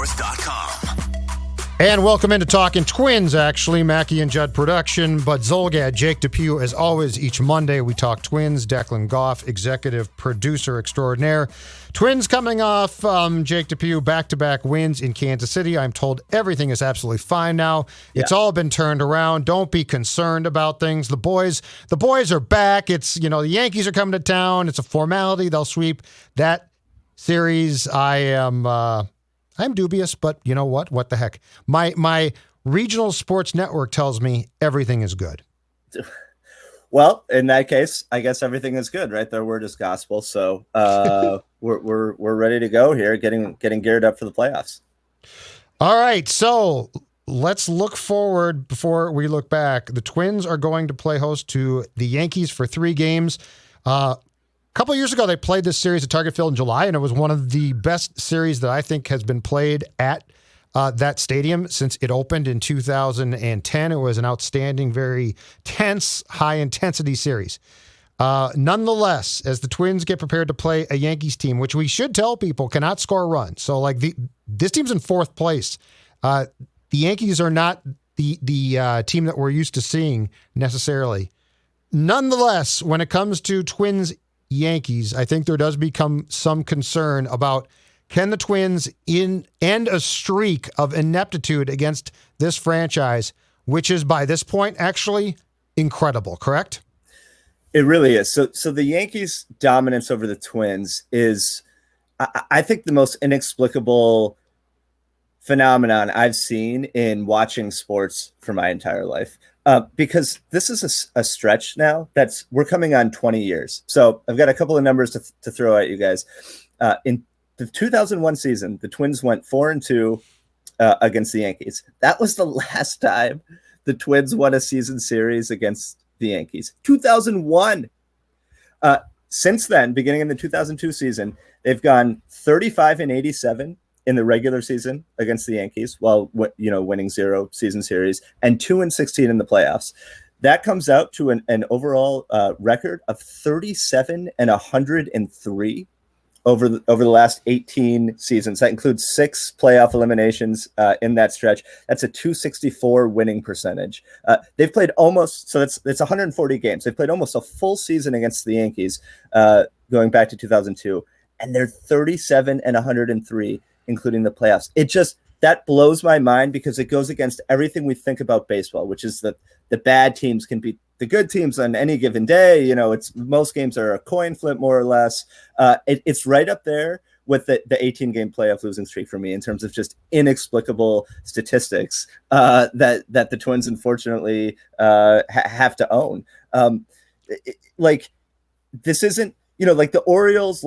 SKOR.com. And welcome into Talking Twins, actually. Mackie and Judd production, but Zolgad, Jake DePew, as always, each Monday we talk Twins. Declan Goff, executive producer extraordinaire. Twins coming off Jake DePew, back-to-back wins in Kansas City. I'm told everything is absolutely fine now. Yeah. It's all been turned around. Don't be concerned about things. The boys are back. It's, the Yankees are coming to town. It's a formality. They'll sweep that series. I'm dubious, but you know what? What the heck? My regional sports network tells me everything is good. Well, in that case, I guess everything is good, right? Their word is gospel. So we're ready to go here, getting geared up for the playoffs. All right, so let's look forward before we look back. The Twins are going to play host to the Yankees for 3 games. A couple of years ago, they played this series at Target Field in July, and it was one of the best series that I think has been played at that stadium since it opened in 2010. It was an outstanding, very tense, high-intensity series. Nonetheless, as the Twins get prepared to play a Yankees team, which we should tell people cannot score runs. So, this team's in 4th place. The Yankees are not the team that we're used to seeing necessarily. Nonetheless, when it comes to Twins Yankees, I think there does become some concern about, can the Twins end a streak of ineptitude against this franchise, which is by this point actually incredible, correct? It really is. So the Yankees' dominance over the Twins is, I think, the most inexplicable phenomenon I've seen in watching sports for my entire life. Because this is a stretch now we're coming on 20 years. So I've got a couple of numbers to throw at you guys. In the 2001 season, the Twins went 4-2 against the Yankees. That was the last time the Twins won a season series against the Yankees. 2001. Since then, beginning in the 2002 season, they've gone 35-87 in the regular season against the Yankees, while winning 0 season series, and 2-16 in the playoffs. That comes out to an overall record of 37-103 over the last 18 seasons. That includes 6 playoff eliminations in that stretch. That's a 264 winning percentage. They've played almost, so that's 140 games. They've played almost a full season against the Yankees going back to 2002, and they're 37-103. Including the playoffs. That blows my mind because it goes against everything we think about baseball, which is that the bad teams can beat the good teams on any given day. Most games are a coin flip, more or less. It's right up there with the 18-game playoff losing streak for me in terms of just inexplicable statistics that the Twins unfortunately have to own. This isn't. The Orioles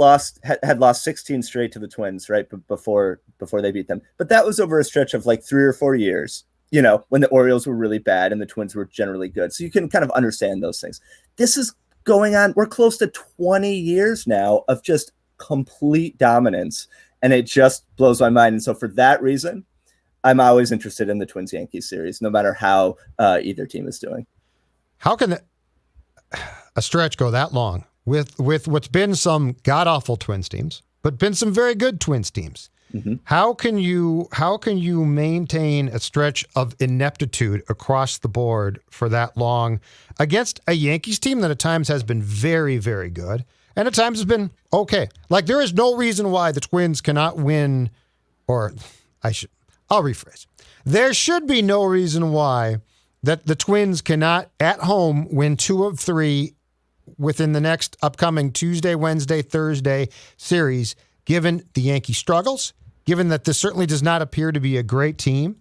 had lost 16 straight to the Twins, right? Before they beat them. But that was over a stretch of 3 or 4 years, when the Orioles were really bad and the Twins were generally good. So you can kind of understand those things. This is going on. We're close to 20 years now of just complete dominance. And it just blows my mind. And so for that reason, I'm always interested in the Twins Yankees series, no matter how either team is doing. How can a stretch go that long? With what's been some god-awful Twins teams, but been some very good Twins teams. Mm-hmm. How can you maintain a stretch of ineptitude across the board for that long against a Yankees team that at times has been very, very good and at times has been okay? There is no reason why the Twins cannot win, I'll rephrase. There should be no reason why that the Twins cannot at home win 2 of 3 within the next upcoming Tuesday, Wednesday, Thursday series, given the Yankee struggles, given that this certainly does not appear to be a great team.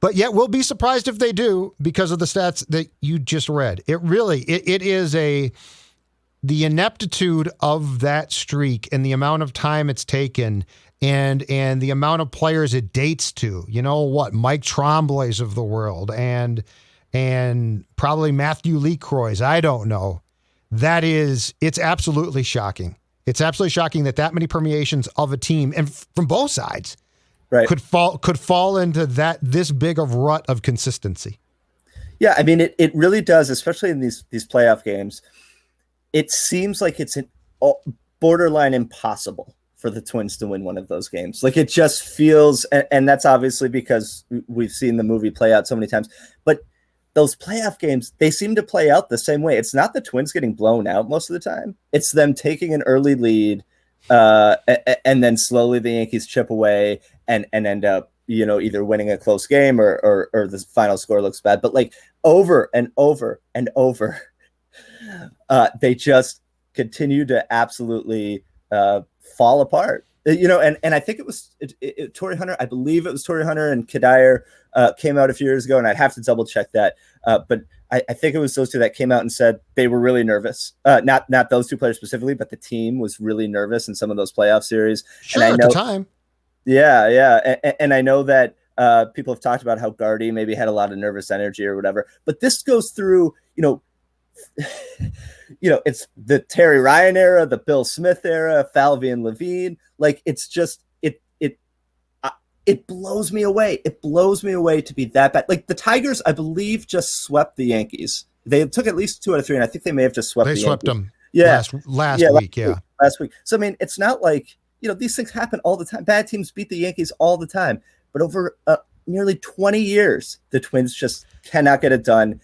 But yet we'll be surprised if they do because of the stats that you just read. It is the ineptitude of that streak and the amount of time it's taken and the amount of players it dates to. Mike Tromblay's of the world and probably Matthew LeCroy's. I don't know. It's absolutely shocking. It's absolutely shocking that many permeations of a team, and from both sides, right, could fall into this big of rut of consistency. Yeah, I mean, it really does, especially in these playoff games. It seems like it's borderline impossible for the Twins to win one of those games. Like, it just feels, and that's obviously because we've seen the movie play out so many times, but those playoff games, they seem to play out the same way. It's not the Twins getting blown out most of the time. It's them taking an early lead, and then slowly the Yankees chip away and end up, either winning a close game or the final score looks bad. But like over and over and over, they just continue to absolutely fall apart. And I think it was Torrey Hunter. I believe it was Torrey Hunter and Kadire came out a few years ago, and I'd have to double check that. But I think it was those two that came out and said they were really nervous. Not those two players specifically, but the team was really nervous in some of those playoff series. Sure, and I know, at the time. Yeah. And I know that people have talked about how Gardy maybe had a lot of nervous energy or whatever. But this goes through, it's the Terry Ryan era, the Bill Smith era, Falvey and Levine. Like, it's just, it blows me away. It blows me away to be that bad. Like, the Tigers, I believe, just swept the Yankees. They took at least 2 out of 3, and I think they may have just swept the Yankees. They swept them last week. Last week. So, I mean, it's not like, these things happen all the time. Bad teams beat the Yankees all the time. But over nearly 20 years, the Twins just cannot get it done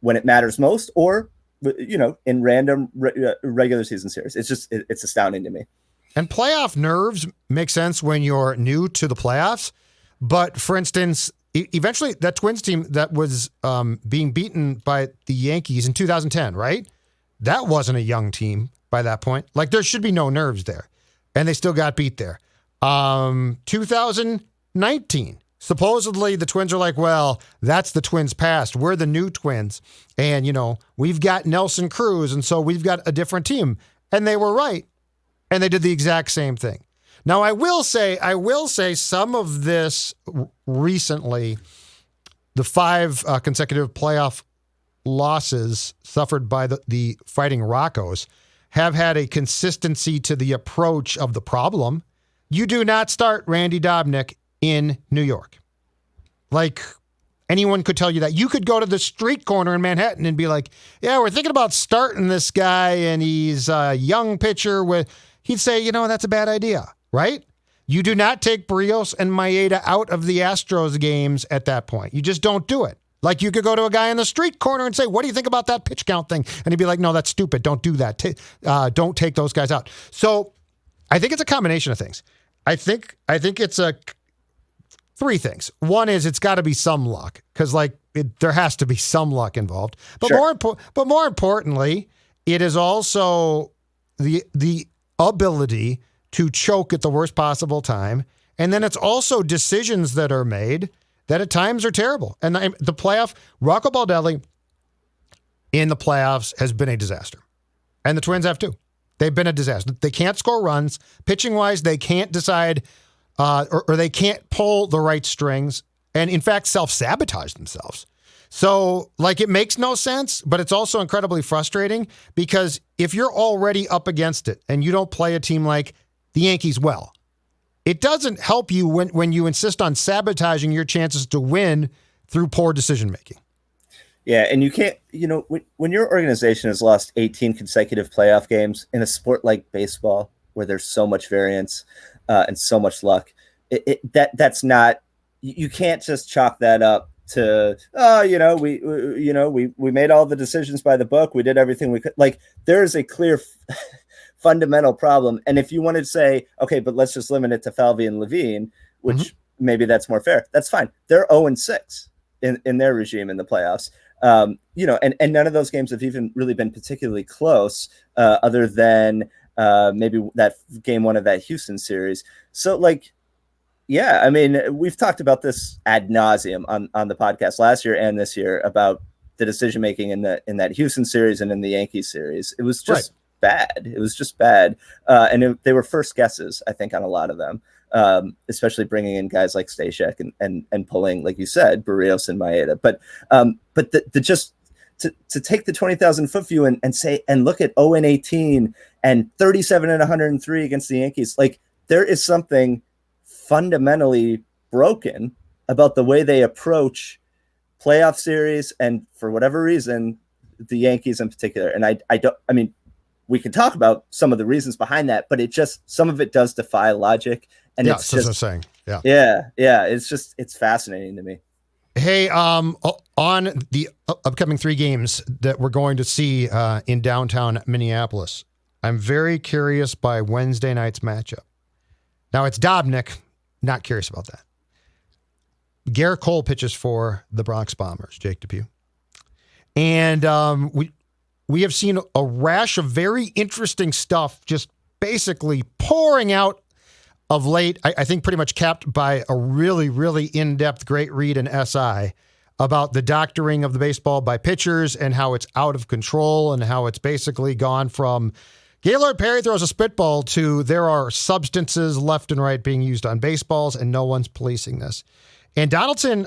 when it matters most, or, in random regular season series. It's just, it's astounding to me. And playoff nerves make sense when you're new to the playoffs. But for instance, eventually that Twins team that was being beaten by the Yankees in 2010, right? That wasn't a young team by that point. Like, there should be no nerves there. And they still got beat there. 2019, supposedly the Twins are like, well, that's the Twins past. We're the new Twins. And, we've got Nelson Cruz. And so we've got a different team. And they were right. And they did the exact same thing. Now, I will say some of this recently, the 5 consecutive playoff losses suffered by the Fighting Roccos have had a consistency to the approach of the problem. You do not start Randy Dobnak in New York. Like, anyone could tell you that. You could go to the street corner in Manhattan and be like, yeah, we're thinking about starting this guy, and he's a young pitcher with... He'd say, that's a bad idea, right? You do not take Barrios and Maeda out of the Astros games at that point. You just don't do it. Like, you could go to a guy in the street corner and say, what do you think about that pitch count thing? And he'd be like, no, that's stupid. Don't do that. Don't take those guys out. So I think it's a combination of things. I think it's 3 things. One is it's got to be some luck, because there has to be some luck involved. But sure. more importantly, it is also the ability to choke at the worst possible time. And then it's also decisions that are made that at times are terrible. And the playoff, Rocco Baldelli in the playoffs has been a disaster. And the Twins have too. They've been a disaster. They can't score runs. Pitching-wise, they can't decide or they can't pull the right strings, and in fact, self-sabotage themselves. So, it makes no sense, but it's also incredibly frustrating, because if you're already up against it and you don't play a team like the Yankees well, it doesn't help you when you insist on sabotaging your chances to win through poor decision-making. Yeah, and you can't, when your organization has lost 18 consecutive playoff games in a sport like baseball, where there's so much variance and so much luck, that's not, you can't just chalk that up to, we made all the decisions by the book. We did everything we could. Like, there is a clear fundamental problem. And if you wanted to say, okay, but let's just limit it to Falvey and Levine, which maybe that's more fair. That's fine. They're 0-6 in their regime in the playoffs. And none of those games have even really been particularly close, other than maybe that game 1 of that Houston series. So, yeah, I mean, we've talked about this ad nauseum on the podcast last year and this year about the decision making in that Houston series and in the Yankees series. It was just bad. It was just bad, and they were first guesses, I think, on a lot of them, especially bringing in guys like Stashek and pulling, like you said, Barrios and Maeda. But just to take the 20,000-foot view and say and look at 0-18 and 37 and 103 against the Yankees, like, there is something fundamentally broken about the way they approach playoff series, and for whatever reason, the Yankees in particular. And I we can talk about some of the reasons behind that, but some of it does defy logic. And yeah, it's that's just, what I'm saying. Yeah. It's fascinating to me. Hey, on the upcoming 3 games that we're going to see in downtown Minneapolis, I'm very curious by Wednesday night's matchup. Now, it's Dobnik. Not curious about that. Garrett Cole pitches for the Bronx Bombers, Jake Depew. And we have seen a rash of very interesting stuff just basically pouring out of late. I think pretty much capped by a really, really in-depth great read in SI about the doctoring of the baseball by pitchers and how it's out of control and how it's basically gone from Gaylord Perry throws a spitball to there are substances left and right being used on baseballs and no one's policing this. And Donaldson,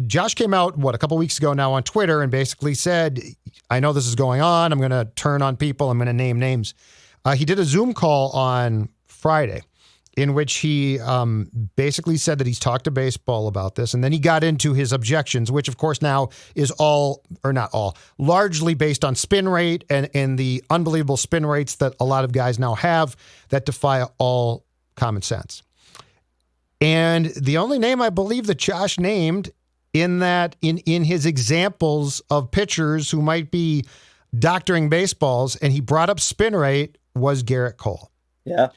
Josh came out, a couple weeks ago now on Twitter and basically said, I know this is going on. I'm going to turn on people. I'm going to name names. He did a Zoom call on Friday in which he basically said that he's talked to baseball about this. And then he got into his objections, which of course now is largely based on spin rate and the unbelievable spin rates that a lot of guys now have that defy all common sense. And the only name I believe that Josh named in his examples of pitchers who might be doctoring baseballs, and he brought up spin rate, was Garrett Cole. Yeah.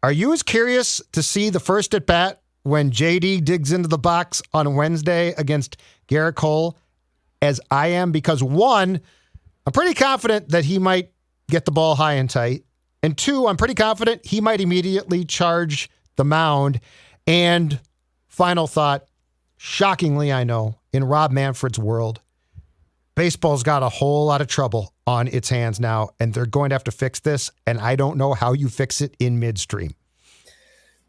Are you as curious to see the first at bat when JD digs into the box on Wednesday against Garrett Cole as I am? Because 1, I'm pretty confident that he might get the ball high and tight. And 2, I'm pretty confident he might immediately charge the mound. And final thought, shockingly, I know, in Rob Manfred's world, baseball's got a whole lot of trouble on its hands now, and they're going to have to fix this, and I don't know how you fix it in midstream.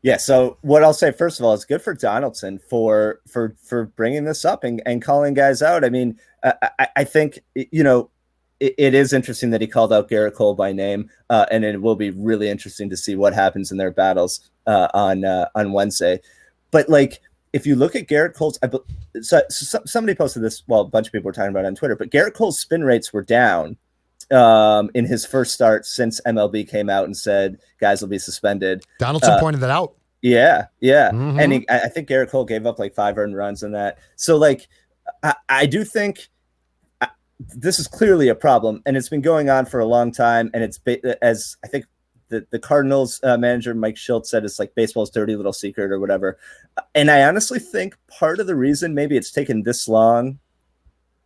Yeah, so what I'll say, first of all, it's good for Donaldson for bringing this up and calling guys out. I mean, I think, it is interesting that he called out Garrett Cole by name, and it will be really interesting to see what happens in their battles on Wednesday. But like, if you look at Garrett Cole's, somebody posted this. Well, a bunch of people were talking about it on Twitter, but Garrett Cole's spin rates were down in his first start since MLB came out and said guys will be suspended. Donaldson pointed that out. Yeah. Mm-hmm. And I think Garrett Cole gave up like 5 earned runs in that. So like, I do think this is clearly a problem, and it's been going on for a long time. And it's as I think the Cardinals manager Mike Schultz said, it's like baseball's dirty little secret or whatever. And I honestly think part of the reason maybe it's taken this long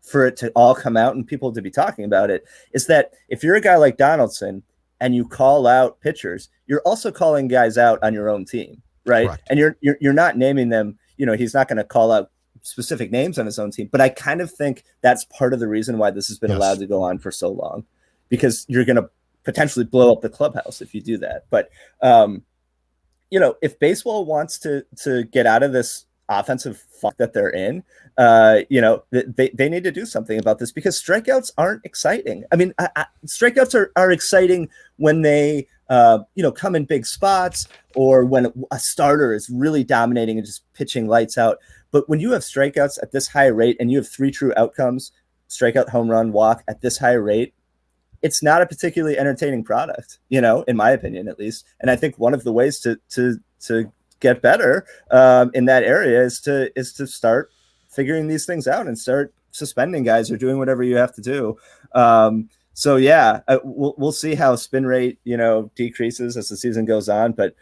for it to all come out and people to be talking about it is that if you're a guy like Donaldson and you call out pitchers, you're also calling guys out on your own team, right? Correct. And you're not naming them. He's not going to call out specific names on his own team, but I kind of think that's part of the reason why this has been allowed to go on for so long, because you're going to potentially blow up the clubhouse if you do that. But if baseball wants to get out of this offensive fuck that they're in, they need to do something about this, because strikeouts aren't exciting. I mean, strikeouts are exciting when they come in big spots, or when a starter is really dominating and just pitching lights out. But when you have strikeouts at this high rate and you have 3 true outcomes, strikeout, home run, walk, at this high rate, it's not a particularly entertaining product, in my opinion, at least. And I think one of the ways to get better in that area is to start figuring these things out and start suspending guys or doing whatever you have to do. So yeah, we'll see how spin rate, decreases as the season goes on, but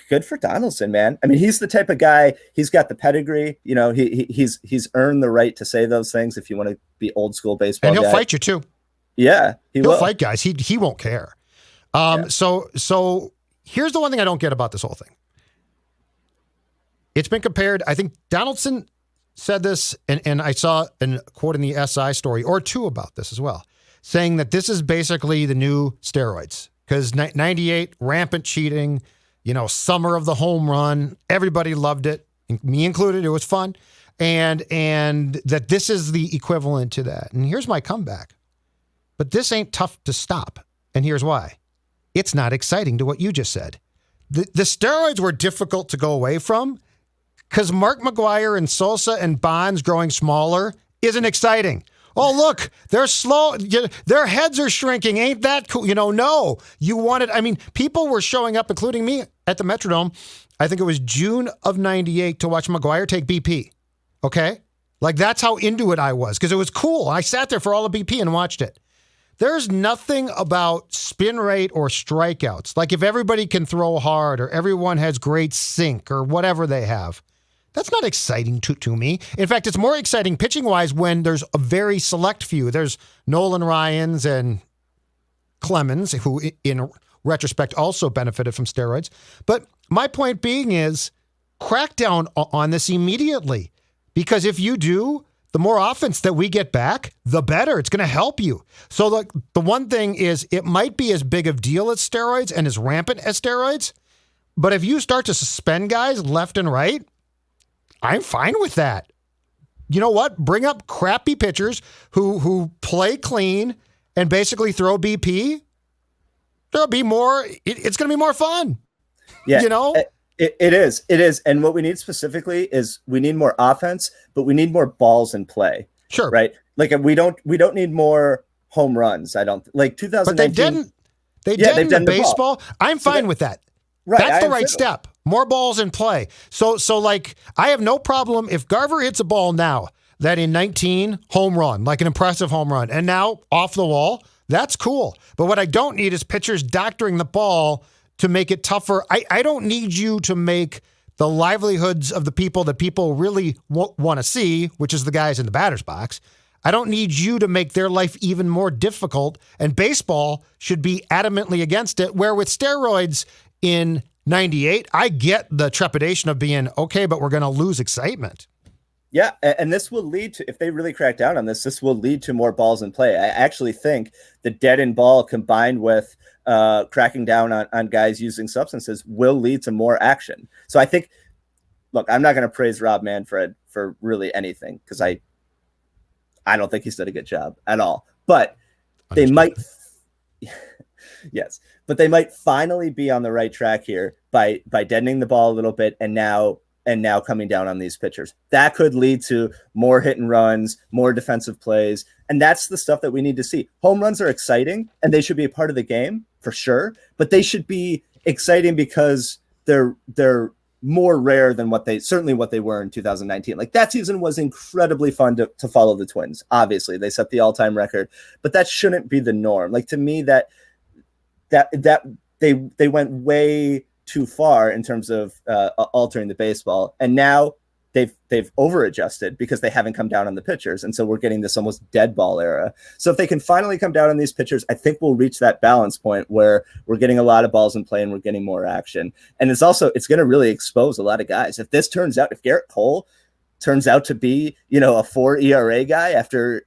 good for Donaldson, man. I mean, he's the type of guy, he's got the pedigree, he's earned the right to say those things if you want to be old school baseball. And he'll guy. fight you too. Yeah, he'll fight guys. He won't care. So here's the one thing I don't get about this whole thing. It's been compared. I think Donaldson said this, and I saw a quote in the SI story or 2 about this as well, saying that this is basically the new steroids, because 98 rampant cheating, summer of the home run, everybody loved it, me included. It was fun, and that this is the equivalent to that. And here's my comeback. But this ain't tough to stop. And here's why. It's not exciting to what you just said. The steroids were difficult to go away from because Mark McGwire and Sosa and Bonds growing smaller isn't exciting. Oh, look, they're slow. Their heads are shrinking. Ain't that cool? No. You wanted, people were showing up, including me, at the Metrodome. I think it was June of 98 to watch McGwire take BP. Okay? Like, that's how into it I was, because it was cool. I sat there for all of BP and watched it. There's nothing about spin rate or strikeouts. Like, if everybody can throw hard or everyone has great sink or whatever they have, that's not exciting to me. In fact, it's more exciting pitching-wise when there's a very select few. There's Nolan Ryans and Clemens, who in retrospect also benefited from steroids. But my point being is, crack down on this immediately. Because if you do, the more offense that we get back, the better. It's going to help you. So the one thing is, it might be as big of deal as steroids and as rampant as steroids. But if you start to suspend guys left and right, I'm fine with that. You know what? Bring up crappy pitchers who play clean and basically throw BP. There'll be more. It's going to be more fun. Yeah, it is. And what we need specifically is we need more offense, but we need more balls in play. Sure. Right. Like, we don't need more home runs. I don't like 2019. But they didn't in baseball. I'm fine with that. Right. That's the right step. More balls in play. So like, I have no problem if Garver hits a ball now that in 19 home run, like an impressive home run, and now off the wall. That's cool. But what I don't need is pitchers doctoring the ball to make it tougher. I don't need you to make the livelihoods of the people that people really want to see, which is the guys in the batter's box. I don't need you to make their life even more difficult. And baseball should be adamantly against it, where with steroids in 98, I get the trepidation of being, okay, but we're going to lose excitement. Yeah, and this will lead to, if they really crack down on this will lead to more balls in play. I actually think the dead end ball combined with cracking down on guys using substances will lead to more action. So I think, look, I'm not going to praise Rob Manfred for really anything, because I don't think he's done a good job at all. But they might, yes, but they might finally be on the right track here by deadening the ball a little bit, and now coming down on these pitchers. That could lead to more hit and runs, more defensive plays. And that's the stuff that we need to see. Home runs are exciting and they should be a part of the game for sure, but they should be exciting because they're more rare than what they were in 2019. Like, that season was incredibly fun to follow the Twins. Obviously they set the all-time record, but that shouldn't be the norm. Like, to me, that they went way too far in terms of altering the baseball, and now they've over-adjusted because they haven't come down on the pitchers, and so we're getting this almost dead ball era. So if they can finally come down on these pitchers, I think we'll reach that balance point where we're getting a lot of balls in play and we're getting more action. And it's going to really expose a lot of guys. If Garrett Cole turns out to be, a 4 ERA guy after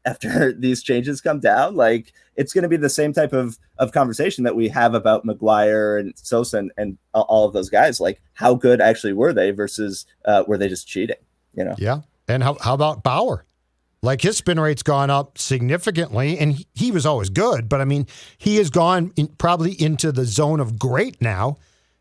these changes come down, like, it's going to be the same type of conversation that we have about McGwire and Sosa and all of those guys. Like, how good actually were they versus were they just cheating? Yeah. And how about Bauer? Like, his spin rate's gone up significantly, and he was always good, but he has gone probably into the zone of great now.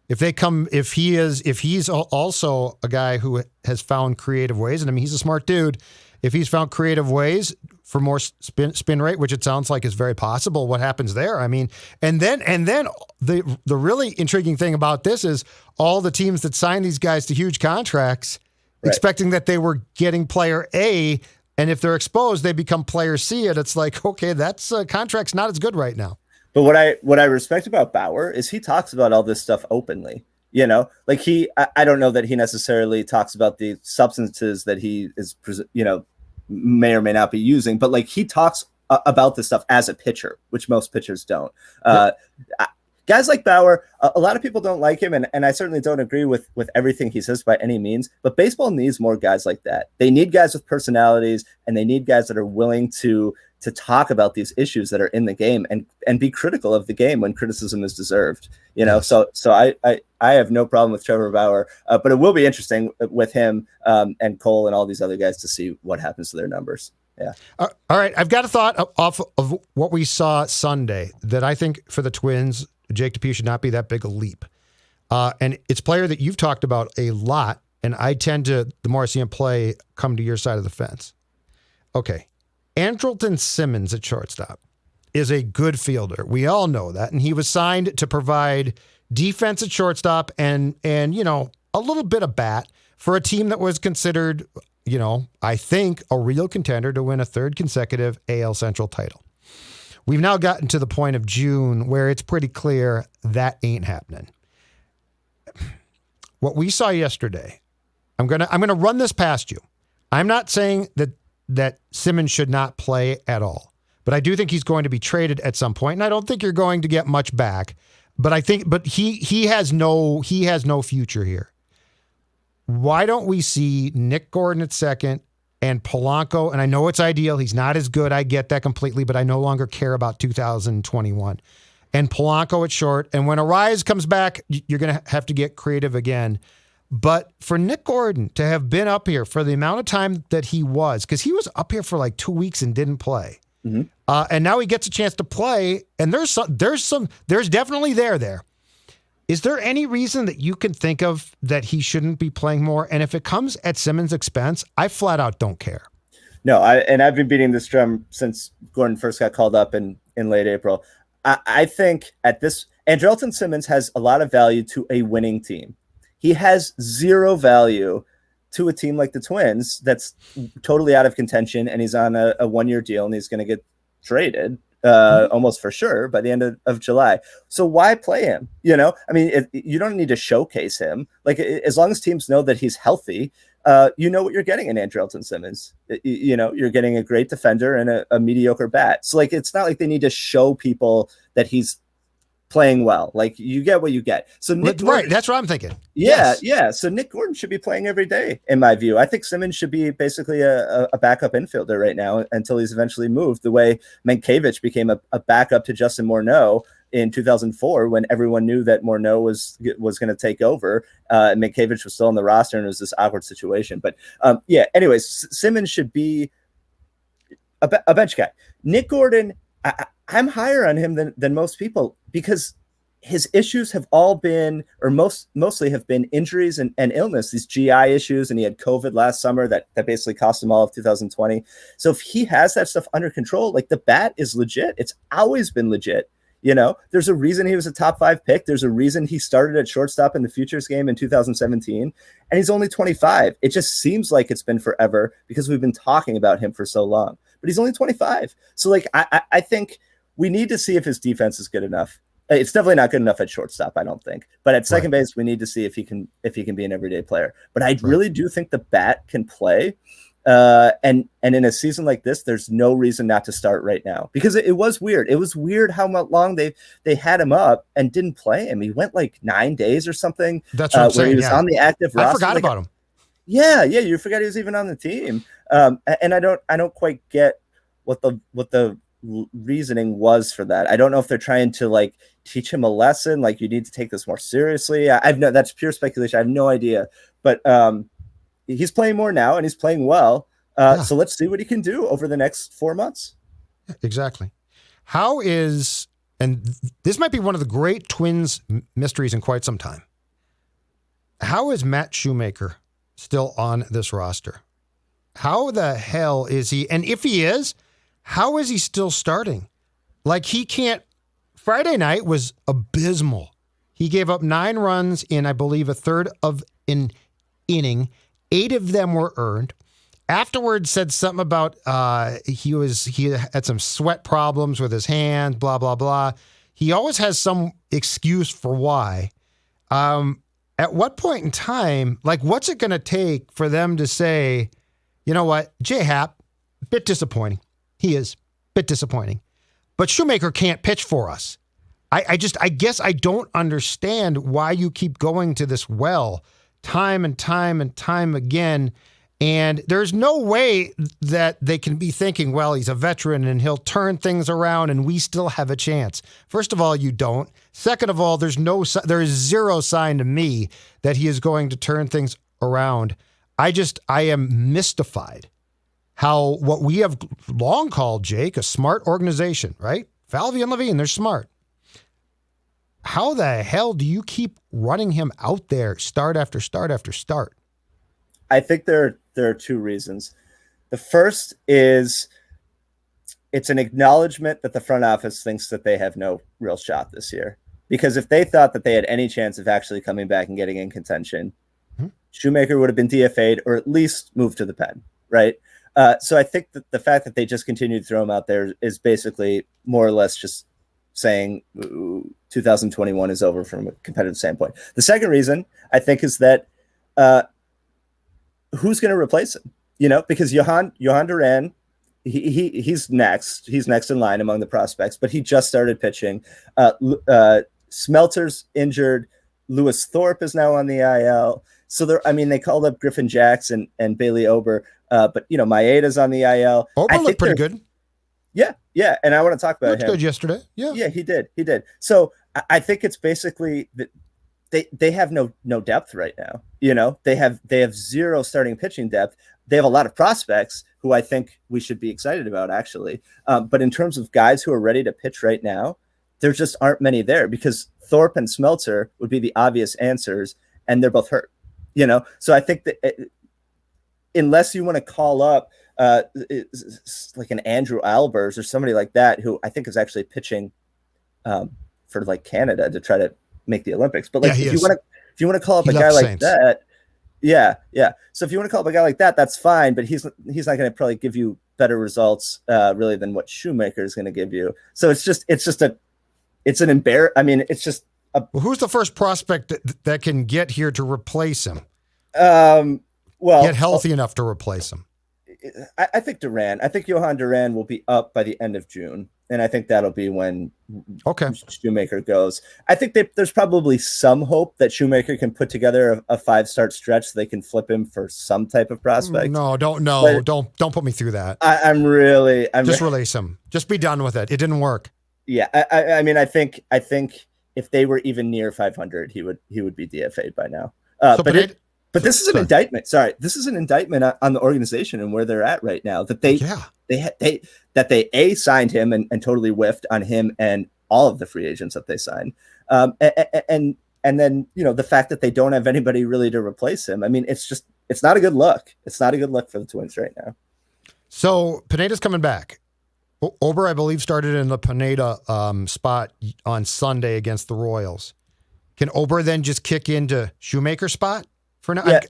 If he's also a guy who has found creative ways, and he's a smart dude, if he's found creative ways for more spin rate, which it sounds like is very possible, what happens there? And then the really intriguing thing about this is all the teams that sign these guys to huge contracts, right, expecting that they were getting player A, and if they're exposed, they become player C, and it's like, okay, that's contract's not as good right now. But what I respect about Bauer is he talks about all this stuff openly. Like, I don't know that he necessarily talks about the substances that he is, may or may not be using, but like, he talks about this stuff as a pitcher, which most pitchers don't. Guys like Bauer, a lot of people don't like him, and I certainly don't agree with everything he says by any means, but baseball needs more guys like that. They need guys with personalities, and they need guys that are willing to talk about these issues that are in the game and be critical of the game when criticism is deserved. So I have no problem with Trevor Bauer, but it will be interesting with him and Cole and all these other guys to see what happens to their numbers. Yeah. All right. I've got a thought off of what we saw Sunday that I think for the Twins, Jake DePuy should not be that big a leap. And it's a player that you've talked about a lot, and I tend to, the more I see him play, come to your side of the fence. Okay. Andrelton Simmons at shortstop is a good fielder. We all know that. And he was signed to provide defense at shortstop and a little bit of bat for a team that was considered, I think, a real contender to win a third consecutive AL Central title. We've now gotten to the point of June where it's pretty clear that ain't happening. What we saw yesterday, I'm gonna run this past you. I'm not saying that Simmons should not play at all, but I do think he's going to be traded at some point, and I don't think you're going to get much back. But he has no future here. Why don't we see Nick Gordon at second and Polanco? And I know it's ideal. He's not as good. I get that completely, but I no longer care about 2021. And Polanco at short. And when Arias comes back, you're going to have to get creative again. But for Nick Gordon to have been up here for the amount of time that he was, because he was up here for like 2 weeks and didn't play. Mm-hmm. And now he gets a chance to play. And there's definitely there. Is there any reason that you can think of that he shouldn't be playing more? And if it comes at Simmons' expense, I flat out don't care. No, I've been beating this drum since Gordon first got called up in late April. I think at this, Andrelton Simmons has a lot of value to a winning team. He has zero value to a team like the Twins that's totally out of contention, and he's on a 1-year deal, and he's going to get traded almost for sure by the end of July. So why play him? You don't need to showcase him. Like, as long as teams know that he's healthy, you know what you're getting in Andrelton Simmons. You're getting a great defender and a mediocre bat. So, like, it's not like they need to show people that he's playing well. Like, you get what you get. So Nick Gordon, right, that's what I'm thinking. Yeah. So Nick Gordon should be playing every day, in my view. I think Simmons should be basically a backup infielder right now until he's eventually moved, the way Mankiewicz became a backup to Justin Morneau in 2004 when everyone knew that Morneau was going to take over. And Mankiewicz was still on the roster, and it was this awkward situation. But anyways, Simmons should be a bench guy. Nick Gordon, I'm higher on him than most people because his issues have all been, or mostly have been, injuries and illness, these GI issues, and he had COVID last summer that basically cost him all of 2020. So if he has that stuff under control, like, the bat is legit. It's always been legit. There's a reason he was a top 5 pick. There's a reason he started at shortstop in the Futures game in 2017, and he's only 25. It just seems like it's been forever because we've been talking about him for so long, but he's only 25. So, like, I think we need to see if his defense is good enough. It's definitely not good enough at shortstop, I don't think. But at second base, we need to see if he can be an everyday player. But I really do think the bat can play. And in a season like this, there's no reason not to start right now, because it was weird. It was weird how long they had him up and didn't play him. He went like 9 days or something. That's what I'm saying. He was on the active roster. I forgot about him. Yeah. You forgot he was even on the team. And I don't quite get what the reasoning was for that. I don't know if they're trying to, like, teach him a lesson, like, you need to take this more seriously. That's pure speculation. I have no idea. But he's playing more now, and he's playing well. So let's see what he can do over the next 4 months. Exactly. And this might be one of the great Twins mysteries in quite some time. How is Matt Shoemaker still on this roster? How the hell is he? And if he is, how is he still starting? Like, he can't. Friday night was abysmal. He gave up 9 runs in, I believe, a third of an inning. 8 of them were earned. Afterwards, said something about he had some sweat problems with his hand, blah, blah, blah. He always has some excuse for why. At what point in time, like, what's it going to take for them to say, you know what, J-Hap, bit disappointing. He is a bit disappointing. But Shoemaker can't pitch for us. I guess I don't understand why you keep going to this well time and time and time again. And there's no way that they can be thinking, well, he's a veteran and he'll turn things around and we still have a chance. First of all, you don't. Second of all, there is zero sign to me that he is going to turn things around. I am mystified how what we have long called, Jake, a smart organization, right? Falvey and Levine, they're smart. How the hell do you keep running him out there start after start after start? I think there are 2 reasons. The first is it's an acknowledgement that the front office thinks that they have no real shot this year. Because if they thought that they had any chance of actually coming back and getting in contention, Shoemaker would have been DFA'd or at least moved to the pen, right? So I think that the fact that they just continued to throw him out there is basically more or less just saying 2021 is over from a competitive standpoint. The second reason, I think, is that who's going to replace him? Because Johan Duran, he's next. He's next in line among the prospects, but he just started pitching. Smelter's injured. Lewis Thorpe is now on the IL. So they called up Griffin Jackson and Bailey Ober, but Maeda's on the IL. Ober looked pretty good. Yeah, and I want to talk about him. Looked good yesterday. Yeah, he did. So I think it's basically that they have no depth right now. They have zero starting pitching depth. They have a lot of prospects who I think we should be excited about, actually. But in terms of guys who are ready to pitch right now, there just aren't many there because Thorpe and Smelter would be the obvious answers, and they're both hurt. So I think that unless you want to call up like an Andrew Albers or somebody like that, who I think is actually pitching for like Canada to try to make the Olympics. But if you want to call up a guy like that, yeah. So if you want to call up a guy like that, that's fine. But he's not going to probably give you better results really than what Shoemaker is going to give you. So it's an embarrassment. It's just. Who's the first prospect that can get here to replace him? Get healthy enough to replace him. I think Duran. I think Johan Duran will be up by the end of June, and I think that'll be when Shoemaker goes. I think there's probably some hope that Shoemaker can put together a 5-start stretch so they can flip him for some type of prospect. Don't put me through that. I'm just release him. Just be done with it. It didn't work. Yeah, I think if they were even near 500, he would be DFA'd by now. But this is an indictment. Sorry, this is an indictment on the organization and where they're at right now. That they signed him and totally whiffed on him and all of the free agents that they signed, and then the fact that they don't have anybody really to replace him. It's not a good look. It's not a good look for the Twins right now. So Pineda's coming back. Ober, I believe, started in the Pineda spot on Sunday against the Royals. Can Ober then just kick into Shoemaker's spot for now? Yeah.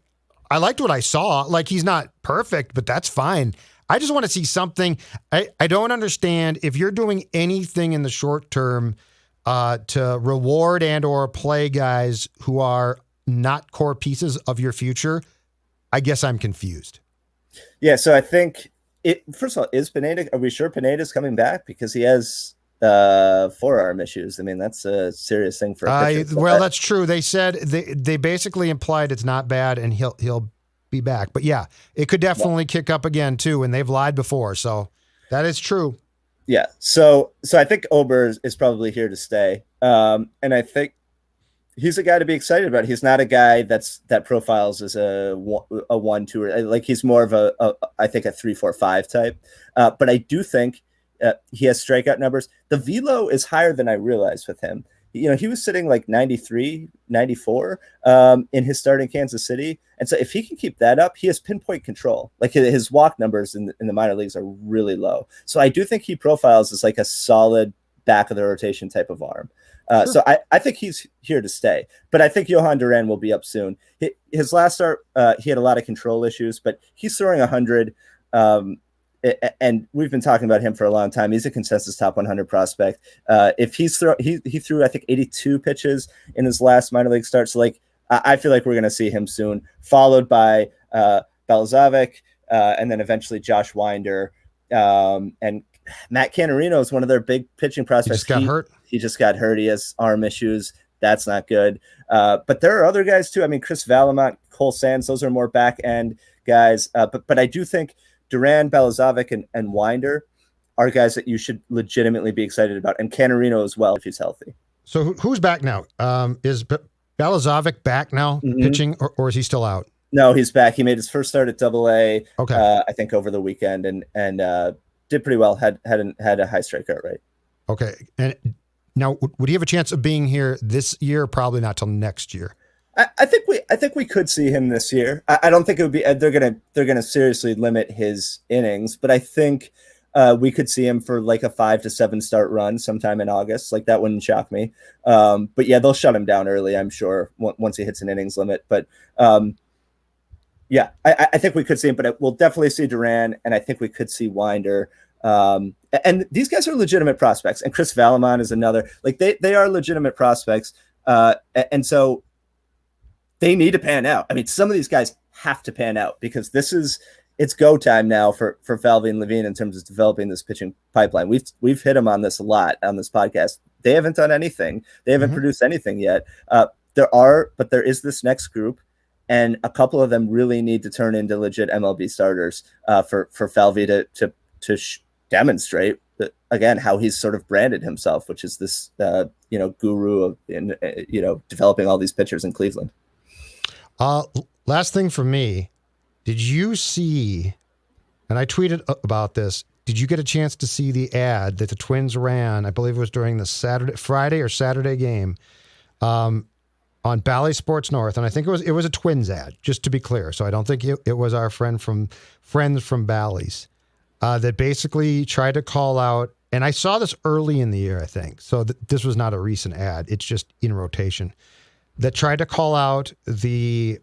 I liked what I saw. Like, he's not perfect, but that's fine. I just want to see something. I don't understand if you're doing anything in the short term to reward and or play guys who are not core pieces of your future. I guess I'm confused. Yeah, so I think first of all, are we sure Pineda's coming back? Because he has forearm issues. That's a serious thing for a pitcher. Well, that's true. They said they basically implied it's not bad and he'll be back. But yeah, it could definitely kick up again too, and they've lied before. So that is true. Yeah. So I think Ober is probably here to stay. And I think he's a guy to be excited about. He's not a guy that profiles as a 1-2 or like he's more of I think a 3-4-5 type. But I do think he has strikeout numbers. The velo is higher than I realized with him. He was sitting like 93, 94 in his start in Kansas City. And so if he can keep that up, he has pinpoint control. Like his walk numbers in the minor leagues are really low. So I do think he profiles as like a solid back of the rotation type of arm. Sure. So I think he's here to stay, but I think Johan Duran will be up soon. His last start, he had a lot of control issues, but he's throwing 100. And we've been talking about him for a long time. He's a consensus top 100 prospect. If he threw, I think 82 pitches in his last minor league start. So I feel like we're going to see him soon, followed by Balazovic, and then eventually Josh Winder, and Matt Canarino is one of their big pitching prospects. He just got hurt. He has arm issues. That's not good. But there are other guys too. Chris Valamont, Cole Sands, those are more back end guys. But I do think Duran, Balazovic, and Winder are guys that you should legitimately be excited about, and Canarino as well if he's healthy. So who's back now? Is Balazovic back now pitching, or is he still out? No, he's back. He made his first start at AA. Okay, I think over the weekend, and did pretty well. Had a high strikeout rate. Okay, and now would he have a chance of being here this year? Probably not till next year. I think we could see him this year. I don't think it would be. They're gonna seriously limit his innings, but I think we could see him for like a 5 to 7 start run sometime in August. Like that wouldn't shock me. But yeah, they'll shut him down early, I'm sure, once he hits an innings limit. But yeah, I think we could see him, but we'll definitely see Duran, and I think we could see Winder. And these guys are legitimate prospects, and Chris Valamon is another. Like they are legitimate prospects, and so they need to pan out. I mean, some of these guys have to pan out because it's go time now for Falvey and Levine in terms of developing this pitching pipeline. We've hit them on this a lot on this podcast. They haven't done anything. They haven't produced anything yet. But there is this next group, and a couple of them really need to turn into legit MLB starters for Falvey to demonstrate again how he's sort of branded himself, which is this guru in developing all these pitchers in Cleveland. Last thing for me, did you see, and I tweeted about this, did you get a chance to see the ad that the Twins ran? I believe it was during the Friday or Saturday game on Bally Sports North, and I think it was a Twins ad, just to be clear. So I don't think it was our friends from Bally's that basically tried to call out, and I saw this early in the year, I think. So this was not a recent ad. It's just in rotation. That tried to call out the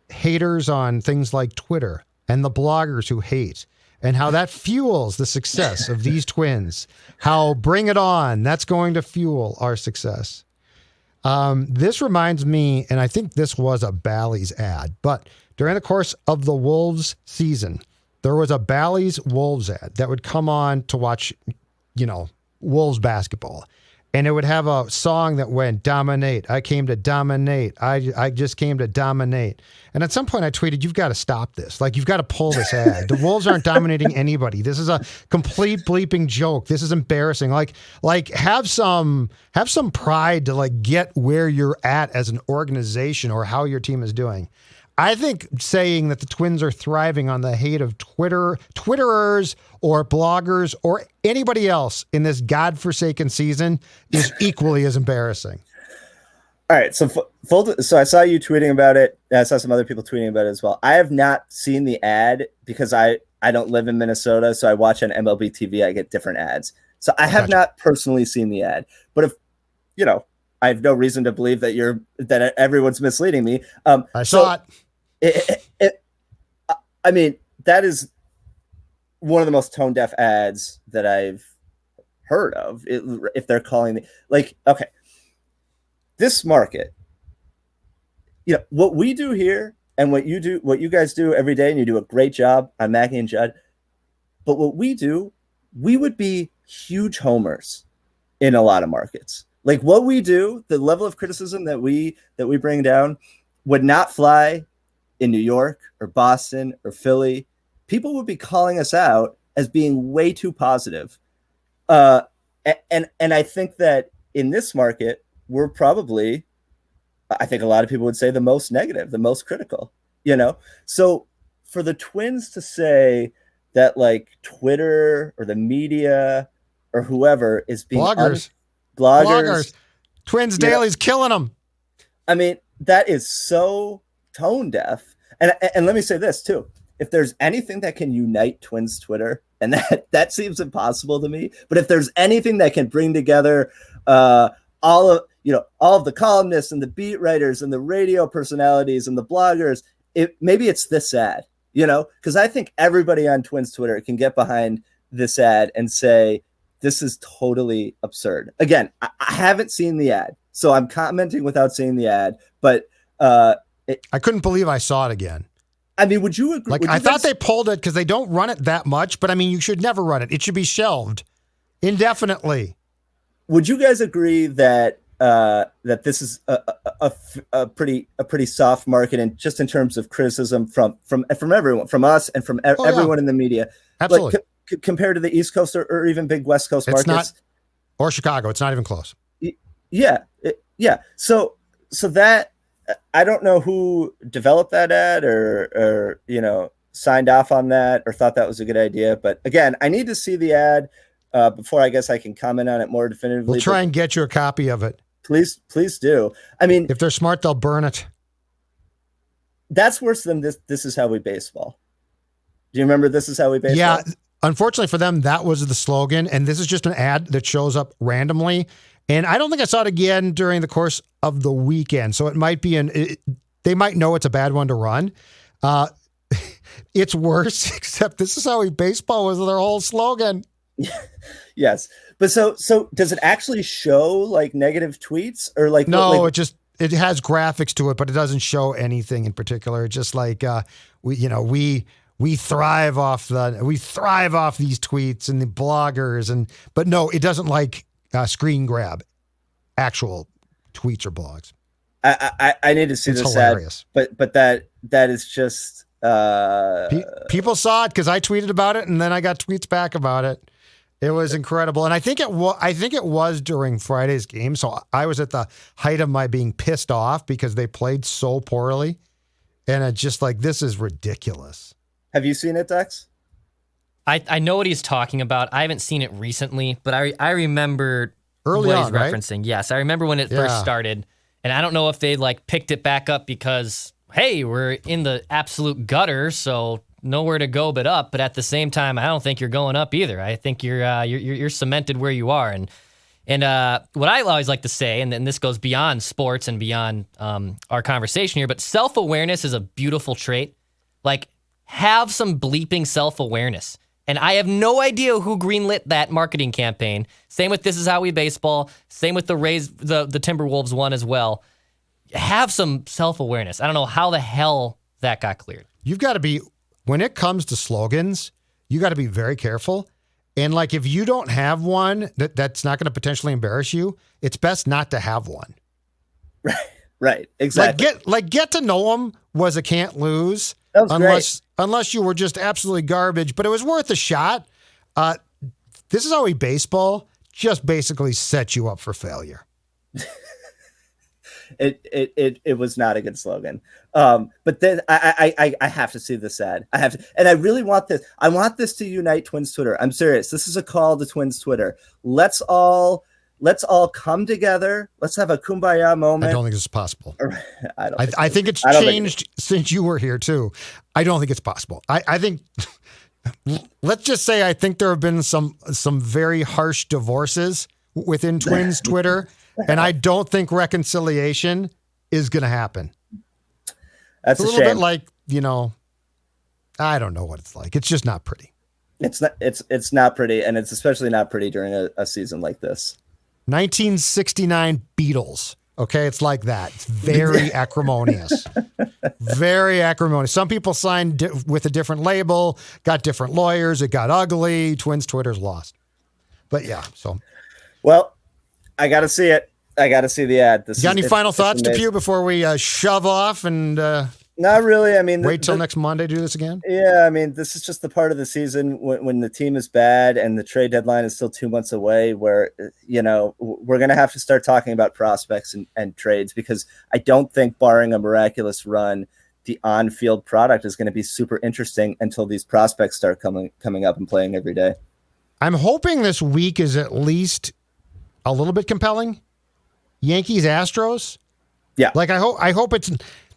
haters on things like Twitter and the bloggers who hate, and how that fuels the success of these Twins. How bring it on, that's going to fuel our success. This reminds me, and I think this was a Bally's ad, but during the course of the Wolves season, there was a Bally's Wolves ad that would come on to watch, Wolves basketball. And it would have a song that went, dominate. I came to dominate. I just came to dominate. And at some point I tweeted, you've got to stop this. Like, you've got to pull this ad. The Wolves aren't dominating anybody. This is a complete bleeping joke. This is embarrassing. Like have some pride to like get where you're at as an organization or how your team is doing. I think saying that the Twins are thriving on the hate of Twitterers or bloggers or anybody else in this godforsaken season is equally as embarrassing. All right, so I saw you tweeting about it. I saw some other people tweeting about it as well. I have not seen the ad because I don't live in Minnesota, so I watch on MLB TV. I get different ads, so I have not personally seen the ad. But if I have no reason to believe that everyone's misleading me. I saw it. I mean, that is one of the most tone deaf ads that I've heard of. If they're calling okay, this market, what we do here and what you guys do every day, and you do a great job on Mackie and Judd. But what we do, we would be huge homers in a lot of markets. Like what we do, the level of criticism that we bring down would not fly in New York or Boston or Philly. People would be calling us out as being way too positive. And I think that in this market, we're probably, I think a lot of people would say, the most negative, the most critical, So for the Twins to say that like Twitter or the media or whoever is being bloggers, Twins Daily's killing them. I mean, that is so tone deaf. And let me say this too. If there's anything that can unite Twins Twitter, and that seems impossible to me, but if there's anything that can bring together all of the columnists and the beat writers and the radio personalities and the bloggers, maybe it's this ad, because I think everybody on Twins Twitter can get behind this ad and say, this is totally absurd. Again, I haven't seen the ad, so I'm commenting without seeing the ad, but I couldn't believe I saw it again. I mean, would you agree? I thought they pulled it because they don't run it that much, but I mean, you should never run it. It should be shelved indefinitely. Would you guys agree that this is a pretty soft market, and just in terms of criticism from everyone, from us and from everyone in the media, absolutely, like, compared to the East Coast or even big West Coast markets, or Chicago, it's not even close. Yeah. So that. I don't know who developed that ad or signed off on that or thought that was a good idea. But again, I need to see the ad before I guess I can comment on it more definitively. We'll try and get you a copy of it. Please do. I mean, if they're smart, they'll burn it. That's worse than this. This is how we baseball. Do you remember This Is How We Baseball? Yeah. unfortunately for them, that was the slogan. And this is just an ad that shows up randomly. And I don't think I saw it again during the course of the weekend. So it might be they might know it's a bad one to run. It's worse, except this is how baseball was their whole slogan. Yes. But so does it actually show like negative tweets or like? No, it has graphics to it, but it doesn't show anything in particular. It's just like, we thrive off these tweets and the bloggers but no, it doesn't like screen grab actual tweets or blogs. I need to see this hilarious. But that is just people saw it because I tweeted about it and then I got tweets back about it. It was incredible, and I think it was during Friday's game. So I was at the height of my being pissed off because they played so poorly, and it's just like, this is ridiculous. Have you seen it, Dex? I know what he's talking about. I haven't seen it recently, but I remember early what on, he's right? referencing. Yes, I remember when it first started, and I don't know if they like picked it back up because, hey, we're in the absolute gutter, so nowhere to go but up. But at the same time, I don't think you're going up either. I think you're cemented where you are. And what I always like to say, and this goes beyond sports and beyond our conversation here, but self-awareness is a beautiful trait. Like, have some bleeping self-awareness. And I have no idea who greenlit that marketing campaign. Same with This Is How We Baseball. Same with the Rays, the Timberwolves one as well. Have some self-awareness. I don't know how the hell that got cleared. You've got to be, when it comes to slogans, you got to be very careful. And like, if you don't have one that's not going to potentially embarrass you, it's best not to have one. Right. Exactly. Get to know them was a can't lose. Unless you were just absolutely garbage, but it was worth a shot. This Is How We Baseball just basically set you up for failure. It was not a good slogan. But then I have to see this ad. And I really want this. I want this to unite Twins Twitter. I'm serious. This is a call to Twins Twitter. Let's all come together. Let's have a kumbaya moment. I don't think this is possible. I think it's changed since you were here too. I don't think it's possible. I think let's just say I think there have been some very harsh divorces within Twins Twitter, and I don't think reconciliation is going to happen. That's it's a little bit like, I don't know what it's like. It's just not pretty. It's not pretty, and it's especially not pretty during a season like this. 1969 Beatles. Okay, it's like that. It's very acrimonious. Very acrimonious. Some people signed with a different label, got different lawyers. It got ugly. Twins Twitter's lost. But yeah, so. Well, I got to see it. I got to see the ad. Got any final thoughts, Depew, before we shove off and not really. I mean, wait till next Monday to do this again? Yeah, I mean, this is just the part of the season when the team is bad and the trade deadline is still 2 months away, where, we're going to have to start talking about prospects and trades, because I don't think, barring a miraculous run, the on-field product is going to be super interesting until these prospects start coming up and playing every day. I'm hoping this week is at least a little bit compelling. Yankees, Astros. Yeah. Like, I hope it's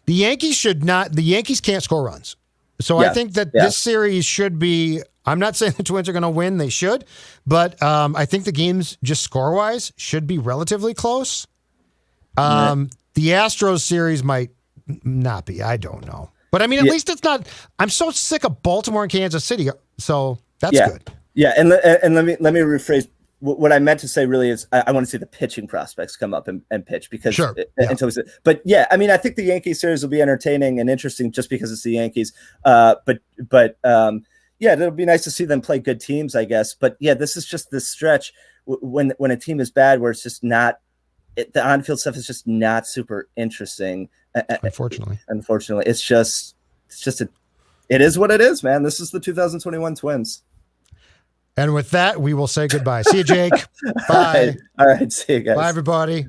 the Yankees can't score runs. So I think that this series should be, I'm not saying the Twins are going to win. They should, but I think the games just score wise should be relatively close. The Astros series might not be. I don't know. But I mean, at least it's not, I'm so sick of Baltimore and Kansas City. So that's good. Yeah. And let me rephrase. What I meant to say really is I want to see the pitching prospects come up and pitch, because but yeah, I mean, I think the Yankees series will be entertaining and interesting just because it's the Yankees. But it'll be nice to see them play good teams, I guess. But yeah, this is just this stretch when a team is bad, where it's just not, the on-field stuff is just not super interesting. Unfortunately, it is what it is, man. This is the 2021 Twins. And with that, we will say goodbye. See you, Jake. Bye. All right. See you guys. Bye, everybody.